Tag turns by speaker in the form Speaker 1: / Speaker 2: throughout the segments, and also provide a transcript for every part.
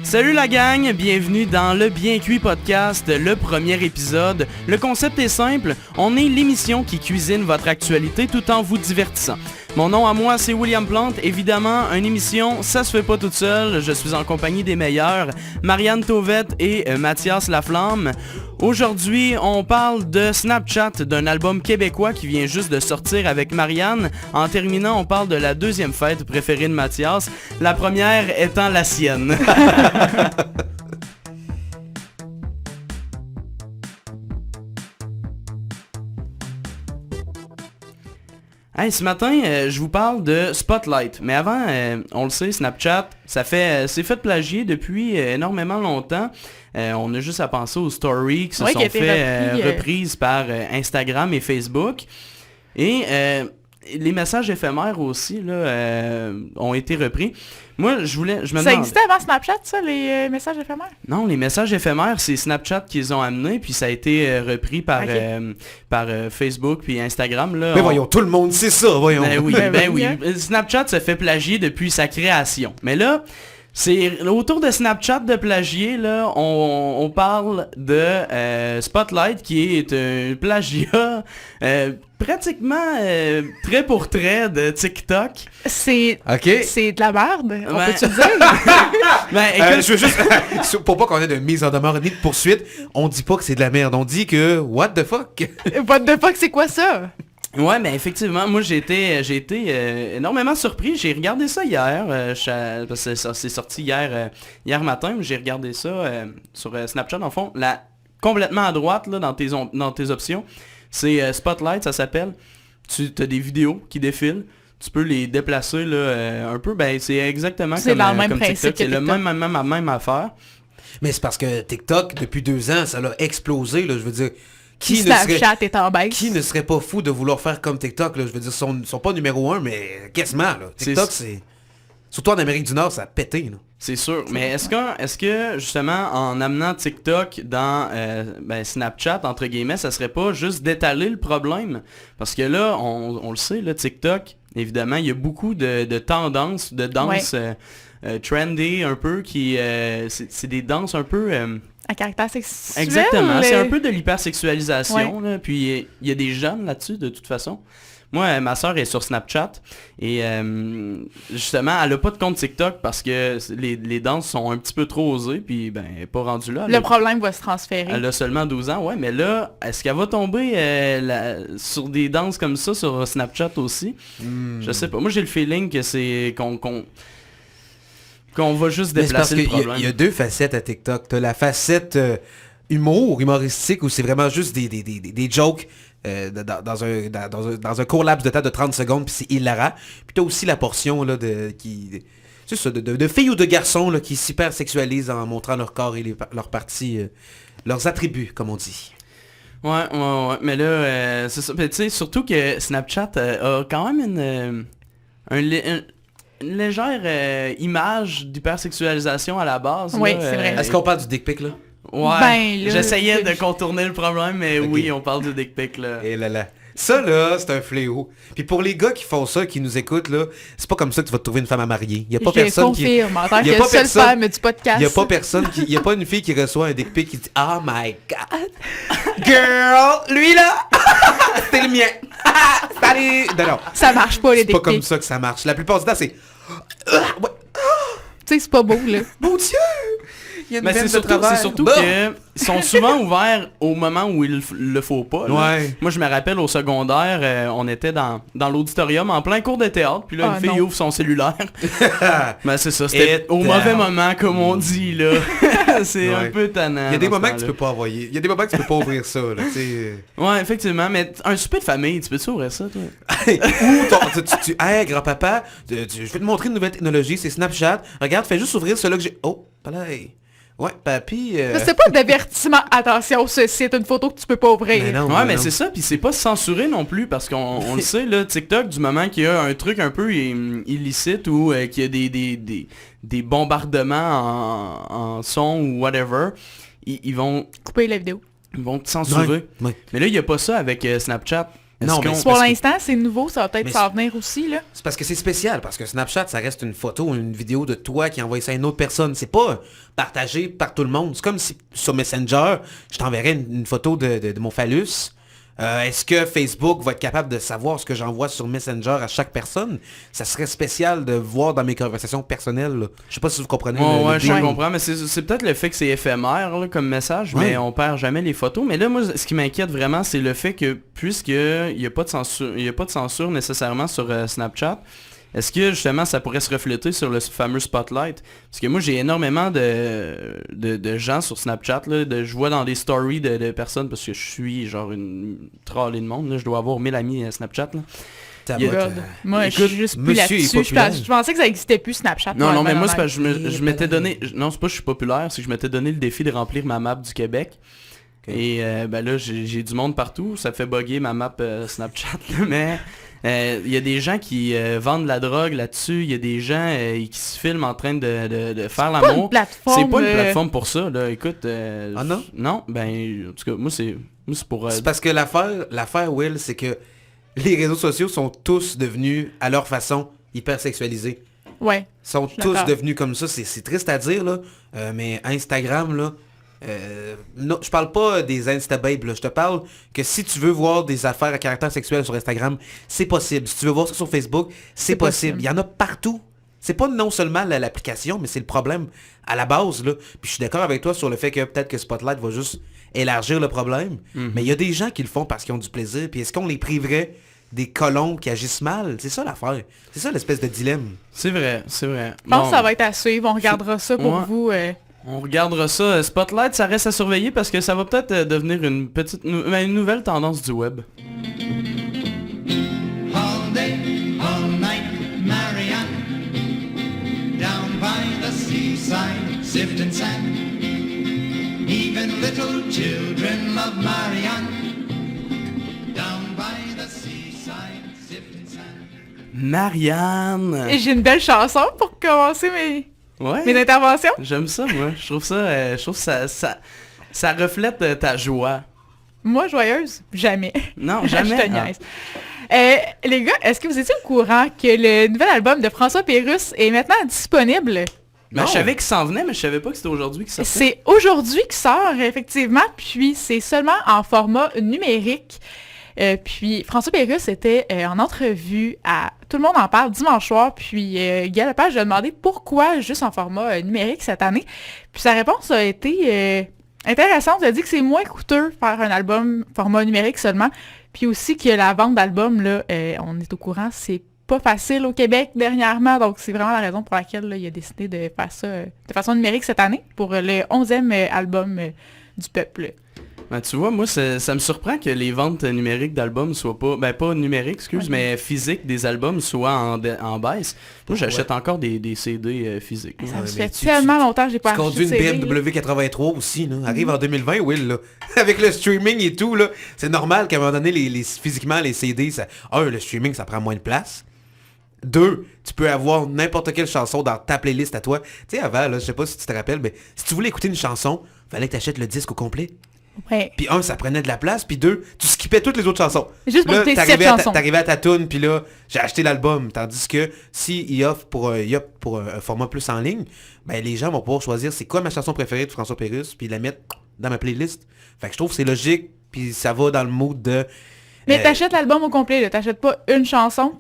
Speaker 1: Salut la gang, bienvenue dans le Bien Cuit Podcast, le premier épisode. Le concept est simple, on est l'émission qui cuisine votre actualité tout en vous divertissant. Mon nom à moi, c'est William Plante. Évidemment, une émission, ça se fait pas toute seule. Je suis en compagnie des meilleurs, Marianne Tauvette et Mathias Laflamme. Aujourd'hui, on parle de Snapchat, d'un album québécois qui vient juste de sortir avec Marianne. En terminant, on parle de la deuxième fête préférée de Mathias, la première étant la sienne. Hey, ce matin, je vous parle de Spotlight. Mais avant, on le sait, Snapchat, c'est fait plagier depuis énormément longtemps. On a juste à penser aux stories qui se sont fait reprises par Instagram et Facebook. Et les messages éphémères aussi là, ont été repris. Moi, je me demande...
Speaker 2: Ça existait avant Snapchat, ça, les messages éphémères?
Speaker 1: Non, les messages éphémères, c'est Snapchat qu'ils ont amené, puis ça a été repris par, par Facebook puis Instagram. Là,
Speaker 3: mais voyons, tout le monde sait ça, voyons.
Speaker 1: Ben oui. Snapchat se fait plagier depuis sa création. Mais là, c'est autour de Snapchat de plagier, là, on parle de Spotlight, qui est un plagiat pratiquement trait pour trait de TikTok.
Speaker 2: C'est de la merde, on peut-tu le dire?
Speaker 3: Je veux juste, pour pas qu'on ait de mise en demeure ni de poursuite, on dit pas que c'est de la merde, on dit que what the fuck?
Speaker 2: What the fuck, c'est quoi ça?
Speaker 1: Ouais, mais effectivement, moi j'ai été énormément surpris. J'ai regardé ça hier, parce que c'est sorti hier matin, j'ai regardé ça sur Snapchat, en fond, complètement à droite, là, dans tes options. C'est Spotlight, ça s'appelle. Tu as des vidéos qui défilent. Tu peux les déplacer là, un peu. Ben, c'est exactement comme TikTok. C'est le même affaire.
Speaker 3: Mais c'est parce que TikTok, depuis 2 ans, ça l'a explosé, là, je veux dire.
Speaker 2: Snapchat est en baisse.
Speaker 3: Qui ne serait pas fou de vouloir faire comme TikTok, là? Je veux dire, ils sont pas numéro 1, mais quasiment, là. TikTok, c'est... Surtout en Amérique du Nord, ça a pété, là.
Speaker 1: C'est sûr, mais est-ce que justement en amenant TikTok dans Snapchat, entre guillemets, ça serait pas juste d'étaler le problème? Parce que là, on le sait, là, TikTok, évidemment, il y a beaucoup de tendances, de danses trendy un peu, qui c'est des danses un peu...
Speaker 2: à caractère sexuel.
Speaker 1: Exactement, c'est un peu de l'hypersexualisation, là, puis il y a des jeunes là-dessus, de toute façon. Moi, ma soeur est sur Snapchat et justement, elle a pas de compte TikTok parce que les danses sont un petit peu trop osées, puis ben, elle est pas rendue là.
Speaker 2: Le problème va se transférer.
Speaker 1: Elle a seulement 12 ans, ouais, mais là, est-ce qu'elle va tomber sur des danses comme ça sur Snapchat aussi? Je sais pas. Moi, j'ai le feeling que c'est qu'on va juste déplacer le problème.
Speaker 3: Il y a 2 facettes à TikTok. T'as la facette humoristique où c'est vraiment juste des jokes dans un court laps de temps de 30 secondes, puis c'est hilarant. Puis t'as aussi la portion là, de filles ou de garçons là, qui s'hypersexualisent en montrant leur corps et leurs parties, leurs attributs, comme on dit.
Speaker 1: Ouais, mais là, c'est ça. Tu sais, surtout que Snapchat a quand même une légère image d'hypersexualisation à la base.
Speaker 2: Oui,
Speaker 1: là,
Speaker 2: c'est vrai.
Speaker 3: Est-ce qu'on parle du dick pic, là?
Speaker 1: Ouais,
Speaker 2: ben, là,
Speaker 1: j'essayais de contourner le problème, mais okay. Oui, on parle du dick pic, là.
Speaker 3: Et là. Ça, là, c'est un fléau. Puis pour les gars qui font ça, qui nous écoutent, là, c'est pas comme ça que tu vas te trouver une femme à marier. Il y a pas personne
Speaker 2: confirme, en tant que seule femme du podcast.
Speaker 3: Il y a pas personne qui... Il y a pas une fille qui reçoit un dick pic qui dit « Oh my God! Girl! Lui, là! C'était le mien! Salut! » Non.
Speaker 2: Ça marche pas, les dick pics.
Speaker 3: C'est pas comme ça que ça marche. La plupart du temps, c'est...
Speaker 2: Tu sais, c'est pas beau, là.
Speaker 3: Mon Dieu!
Speaker 1: Mais c'est surtout qu'ils sont souvent ouverts au moment où il le faut pas.
Speaker 3: Ouais.
Speaker 1: Moi, je me rappelle au secondaire, on était dans l'auditorium en plein cours de théâtre, puis là, une fille ouvre son cellulaire. Mais c'est ça, c'était au mauvais moment, comme on dit, là. C'est un peu tannant.
Speaker 3: Il y a des moments que tu peux pas envoyer. Il y a des moments que tu peux pas ouvrir ça, là.
Speaker 1: Ouais, effectivement, mais un souper de famille, tu peux-tu ouvrir ça, toi?
Speaker 3: Ou hey, grand-papa, je vais te montrer une nouvelle technologie, c'est Snapchat. Regarde, fais juste ouvrir celui que j'ai... Oh, pareil. Ouais, papy...
Speaker 2: C'est pas d'avertissement. Attention, c'est une photo que tu peux pas ouvrir.
Speaker 1: Mais c'est ça, puis c'est pas censuré non plus, parce qu'on le sait, là, TikTok, du moment qu'il y a un truc un peu illicite ou qu'il y a des bombardements en son ou whatever, ils vont...
Speaker 2: couper la vidéo.
Speaker 1: Ils vont te censurer.
Speaker 3: Ouais.
Speaker 1: Mais là, il n'y a pas ça avec Snapchat.
Speaker 3: Non, mais
Speaker 2: pour l'instant, c'est nouveau, ça va peut-être s'en venir aussi, là.
Speaker 3: C'est parce que c'est spécial, parce que Snapchat, ça reste une photo ou une vidéo de toi qui envoie ça à une autre personne. C'est pas partagé par tout le monde. C'est comme si sur Messenger, je t'enverrais une photo de mon phallus. Est-ce que Facebook va être capable de savoir ce que j'envoie sur Messenger à chaque personne? Ça serait spécial de voir dans mes conversations personnelles. Là. Je sais pas si vous comprenez.
Speaker 1: Ouais, je comprends, mais c'est peut-être le fait que c'est éphémère là, comme message, mais on perd jamais les photos. Mais là, moi, ce qui m'inquiète vraiment, c'est le fait que, puisqu'il n'y a pas de censure nécessairement sur Snapchat, est-ce que justement ça pourrait se refléter sur le fameux spotlight? Parce que moi j'ai énormément de gens sur Snapchat, là, je vois dans des stories de personnes, parce que je suis genre une trollée de monde, là, je dois avoir 1000 amis Snapchat. Là.
Speaker 2: Moi, je suis juste plus là-dessus. Je pensais que ça existait plus Snapchat.
Speaker 1: Non, mais moi, c'est parce que je m'étais donné... Non, c'est pas que je suis populaire, c'est que je m'étais donné le défi de remplir ma map du Québec. Okay. Et là, j'ai du monde partout. Ça fait bugger ma map Snapchat. Mais il y a des gens qui vendent de la drogue là-dessus. Il y a des gens qui se filment en train de faire l'amour. C'est pas une plateforme pour ça. Là. Écoute...
Speaker 3: Ah non?
Speaker 1: Non, en tout cas, moi, c'est pour...
Speaker 3: C'est parce que l'affaire, Will, c'est que les réseaux sociaux sont tous devenus, à leur façon, hyper sexualisés.
Speaker 2: Ouais.
Speaker 3: Ils sont tous devenus comme ça. C'est triste à dire, là. Mais Instagram, là... non, je parle pas des Instababes, là. Je te parle que si tu veux voir des affaires à caractère sexuel sur Instagram, c'est possible. Si tu veux voir ça sur Facebook, c'est possible. Il y en a partout. C'est pas non seulement l'application, mais c'est le problème à la base, là. Puis je suis d'accord avec toi sur le fait que peut-être que Spotlight va juste élargir le problème. Mais il y a des gens qui le font parce qu'ils ont du plaisir. Puis est-ce qu'on les priverait des colons qui agissent mal? C'est ça l'affaire. C'est ça l'espèce de dilemme.
Speaker 1: C'est vrai.
Speaker 2: Je pense que ça va être à suivre. On regardera ça pour vous.
Speaker 1: On regardera ça. Spotlight, ça reste à surveiller parce que ça va peut-être devenir une nouvelle tendance du web.
Speaker 4: All day, all night, Marianne, down by the seaside, sifting sand. Even little children love Marianne, down by the seaside, sifting sand.
Speaker 1: Marianne!
Speaker 2: Et j'ai une belle chanson pour commencer mes interventions.
Speaker 1: J'aime ça, moi. Je trouve que ça reflète ta joie.
Speaker 2: Moi, joyeuse? Jamais.
Speaker 1: Non, jamais.
Speaker 2: Je te niaise. Les gars, est-ce que vous étiez au courant que le nouvel album de François Pérusse est maintenant disponible?
Speaker 1: Je savais qu'il s'en venait, mais je savais pas que c'était aujourd'hui qu'il sortait.
Speaker 2: C'est aujourd'hui qu'il sort, effectivement, puis c'est seulement en format numérique. Puis François Pérusse était en entrevue à Tout le monde en parle dimanche soir, puis Guy Lepage lui a demandé pourquoi juste en format numérique cette année. Puis sa réponse a été intéressante. Il a dit que c'est moins coûteux faire un album format numérique seulement, puis aussi que la vente d'albums, là, on est au courant, c'est pas facile au Québec dernièrement, donc c'est vraiment la raison pour laquelle là, il a décidé de faire ça de façon numérique cette année pour le 11e album du peuple.
Speaker 1: Ben, tu vois, moi, ça me surprend que les ventes numériques d'albums soient pas... Ben, pas numériques, mais physiques des albums soient en baisse. Moi, j'achète encore des CD physiques.
Speaker 2: Ça fait tellement longtemps que j'ai pas acheté
Speaker 3: de CD. Tu conduis une BMW 83 aussi, là. Arrive en 2020, Will, là. Avec le streaming et tout, là. C'est normal qu'à un moment donné, physiquement, les CD, le streaming, ça prend moins de place. 2, tu peux avoir n'importe quelle chanson dans ta playlist à toi. Tu sais, avant, là, je sais pas si tu te rappelles, mais si tu voulais écouter une chanson, fallait que tu achètes le disque au complet.
Speaker 2: Ouais.
Speaker 3: Puis 1, ça prenait de la place, puis 2, tu skippais toutes les autres chansons.
Speaker 2: Juste pour écouter cette chanson.
Speaker 3: T'arrivais à ta tune, puis là, j'ai acheté l'album. Tandis que s'il offre pour un format plus en ligne, ben les gens vont pouvoir choisir c'est quoi ma chanson préférée de François Pérusse, puis la mettre dans ma playlist. Fait que je trouve que c'est logique, puis ça va dans le mood de...
Speaker 2: Mais t'achètes l'album au complet, là. T'achètes pas une chanson.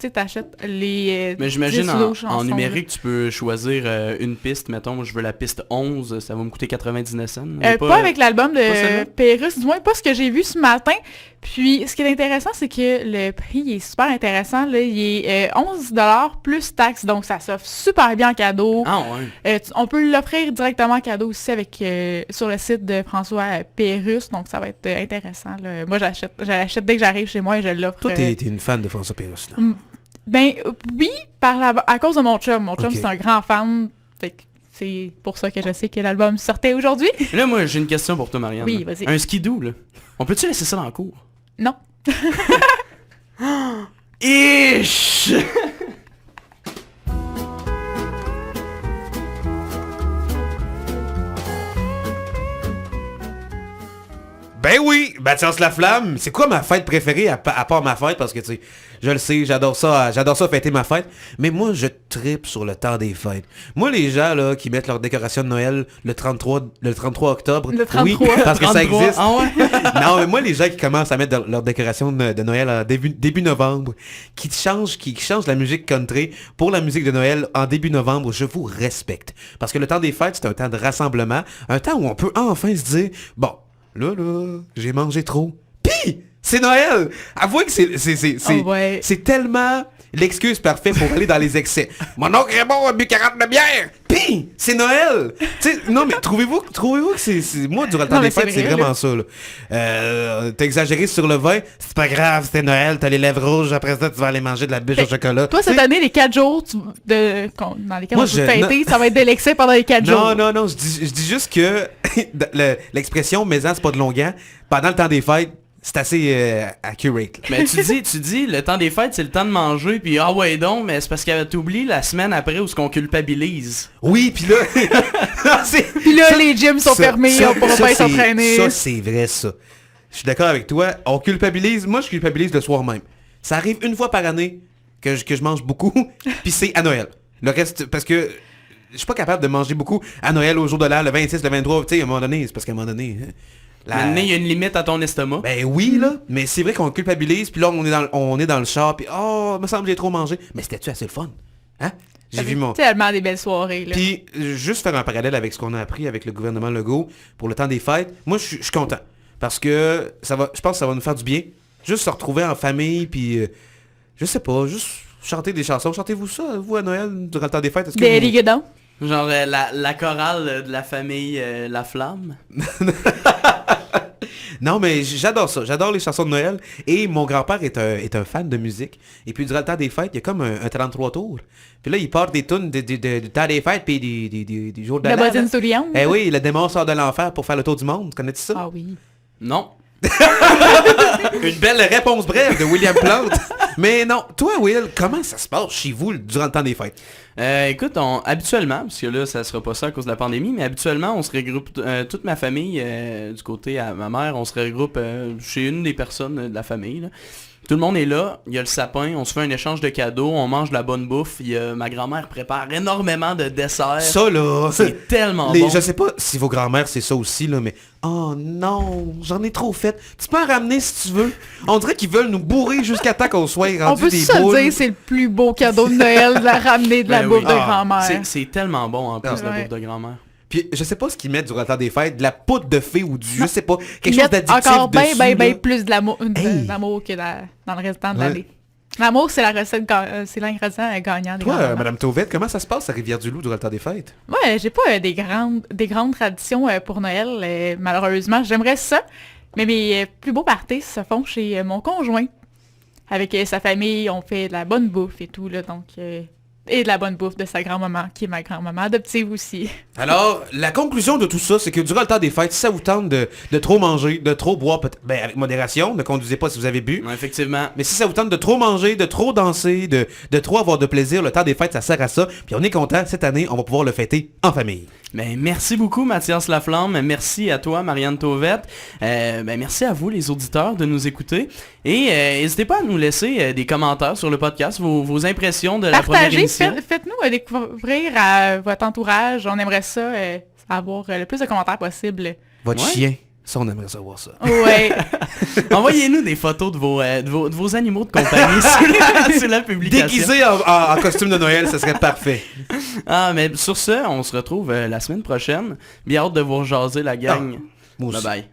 Speaker 2: Tu sais, t'achètes les...
Speaker 1: Mais j'imagine en numérique, tu peux choisir une piste. Mettons, moi, je veux la piste 11, ça va me coûter 99 cents.
Speaker 2: Pas avec l'album de Pérusse, du moins pas ce que j'ai vu ce matin. Puis, ce qui est intéressant, c'est que le prix il est super intéressant. Là, il est 11$ plus taxes, donc ça s'offre super bien en cadeau.
Speaker 1: Ah ouais.
Speaker 2: On peut l'offrir directement en cadeau aussi avec sur le site de François Pérusse, donc ça va être intéressant. Là. Moi, j'achète dès que j'arrive chez moi et je l'offre.
Speaker 3: Toi, t'es une fan de François Pérusse, là.
Speaker 2: Ben oui, à cause de mon chum. Mon chum, c'est un grand fan. Fait que c'est pour ça que je sais que l'album sortait aujourd'hui.
Speaker 1: Là, moi, j'ai une question pour toi, Marianne.
Speaker 2: Oui, vas-y.
Speaker 1: Un skidoo, là. On peut-tu laisser ça dans le cours?
Speaker 2: Non.
Speaker 1: Ish!
Speaker 3: Ben oui, Mathias Laflamme, c'est quoi ma fête préférée à part ma fête? Parce que, tu sais, je le sais, j'adore ça fêter ma fête. Mais moi, je tripe sur le temps des fêtes. Moi, les gens, là, qui mettent leur décoration de Noël le 33 octobre.
Speaker 2: Le 33.
Speaker 3: Oui, parce que ça
Speaker 1: 33,
Speaker 3: existe.
Speaker 1: ah ouais?
Speaker 3: Non, mais moi, les gens qui commencent à mettre leur décoration de Noël en début novembre, qui changent la musique country pour la musique de Noël en début novembre, je vous respecte. Parce que le temps des fêtes, c'est un temps de rassemblement, un temps où on peut enfin se dire, bon, là, j'ai mangé trop. Pis, c'est Noël! Avouez que c'est tellement l'excuse parfaite pour aller dans les excès. Mon oncle Raymond a bu 40 de bière! Pis, c'est Noël! T'sais, non, mais trouvez-vous que c'est... Moi, durant le temps des fêtes, c'est vraiment ça, là. T'as exagéré sur le vin, c'est pas grave, c'était Noël, t'as les lèvres rouges, après ça, tu vas aller manger de la bûche au chocolat.
Speaker 2: Toi, cette année, les 4 jours dans lesquels
Speaker 3: Moi,
Speaker 2: on peut fêter, ça va être de l'excès pendant les 4 jours.
Speaker 3: Non, je dis juste que l'expression « maison, c'est pas de longuant », pendant le temps des fêtes, c'est assez accurate.
Speaker 1: Mais tu dis, le temps des fêtes, c'est le temps de manger, puis ah ouais donc, mais c'est parce que t'oublies la semaine après où ce qu'on culpabilise.
Speaker 3: Oui, puis là...
Speaker 2: Puis là, les gyms sont fermés, on pourra pas s'entraîner.
Speaker 3: Ça, c'est vrai, ça. Je suis d'accord avec toi. On culpabilise... Moi, je culpabilise le soir même. Ça arrive une fois par année que je mange beaucoup, puis c'est à Noël. Le reste, parce que... Je suis pas capable de manger beaucoup à Noël, au jour de l'an, le 26, le 23, tu sais, à un moment donné, c'est parce qu'à un moment donné...
Speaker 1: Il y a une limite à ton estomac.
Speaker 3: Ben oui, là. Mais c'est vrai qu'on culpabilise, puis là, on est dans le char, puis oh, il me semble que j'ai trop mangé. Mais c'était-tu assez le fun? Hein? J'ai vu mon...
Speaker 2: tellement des belles soirées, là.
Speaker 3: Puis, juste faire un parallèle avec ce qu'on a appris avec le gouvernement Legault pour le temps des fêtes, moi, je suis content. Parce que je pense que ça va nous faire du bien. Juste se retrouver en famille, puis... je sais pas, juste chanter des chansons. Chantez-vous ça, vous, à Noël, durant le temps des fêtes?
Speaker 2: Des rigodons.
Speaker 1: Genre la chorale de la famille La Flamme.
Speaker 3: Non, mais j'adore ça. J'adore les chansons de Noël. Et mon grand-père est un fan de musique. Et puis, durant le temps des fêtes, il y a comme un 33 tours. Puis là, il part des tunes du temps des fêtes, puis des jours de
Speaker 2: La
Speaker 3: l'an.
Speaker 2: bottine souriante.
Speaker 3: Eh oui, le démon sort de l'enfer pour faire le tour du monde. Connais-tu ça?
Speaker 2: Ah oui.
Speaker 1: Non.
Speaker 3: Une belle réponse brève de William Plante. Mais non, toi, Will, comment ça se passe chez vous durant le temps des fêtes?
Speaker 1: Écoute, habituellement, parce que là, ça sera pas ça à cause de la pandémie, mais habituellement, on se regroupe, toute ma famille, du côté à ma mère, on se regroupe chez une des personnes de la famille, là. Tout le monde est là, il y a le sapin, on se fait un échange de cadeaux, on mange de la bonne bouffe, ma grand-mère prépare énormément de desserts.
Speaker 3: Ça, là...
Speaker 1: C'est tellement bon.
Speaker 3: Je sais pas si vos grand-mères, c'est ça aussi, là, mais... Oh non, j'en ai trop fait. Tu peux en ramener si tu veux. On dirait qu'ils veulent nous bourrer jusqu'à temps qu'on soit rendu des boules.
Speaker 2: On peut se dire c'est le plus beau cadeau de Noël, de la ramener de la bouffe de grand-mère.
Speaker 1: C'est tellement bon en plus, la bouffe de grand-mère.
Speaker 3: Puis je sais pas ce qu'ils mettent durant le temps des fêtes, de la poudre de fée ou du, je sais pas, quelque chose d'addictif
Speaker 2: encore
Speaker 3: dessus.
Speaker 2: bien plus de l'amour que dans le restant de l'année. L'amour, c'est la recette, c'est l'ingrédient gagnant des
Speaker 3: Toi, Madame Tauvette, comment ça se passe à Rivière-du-Loup durant le temps des fêtes?
Speaker 2: Ouais, j'ai pas des grandes traditions pour Noël, malheureusement. J'aimerais ça, mais mes plus beaux parties se font chez mon conjoint. Avec sa famille, on fait de la bonne bouffe et tout, là, donc... et de la bonne bouffe de sa grand-maman, qui est ma grand-maman adoptive aussi.
Speaker 3: Alors, la conclusion de tout ça, c'est que durant le temps des fêtes, si ça vous tente de trop manger, de trop boire, ben avec modération, ne conduisez pas si vous avez bu.
Speaker 1: Ouais, effectivement.
Speaker 3: Mais si ça vous tente de trop manger, de trop danser, de trop avoir de plaisir, le temps des fêtes, ça sert à ça. Puis on est content, cette année, on va pouvoir le fêter en famille.
Speaker 1: Ben, merci beaucoup Mathias Laflamme, merci à toi Marianne Tauvette, merci à vous les auditeurs de nous écouter et n'hésitez pas à nous laisser des commentaires sur le podcast, vos impressions de la première émission.
Speaker 2: Faites-nous découvrir à votre entourage, on aimerait ça avoir le plus de commentaires possible.
Speaker 3: Votre chien, ça on aimerait savoir ça.
Speaker 2: Ouais.
Speaker 1: Envoyez-nous des photos de vos animaux de compagnie sur la publication.
Speaker 3: Déguisé en costume de Noël, ça serait parfait.
Speaker 1: Ah, mais sur ce, on se retrouve la semaine prochaine. Bien hâte de vous jaser la gang.
Speaker 3: Bye
Speaker 1: bye.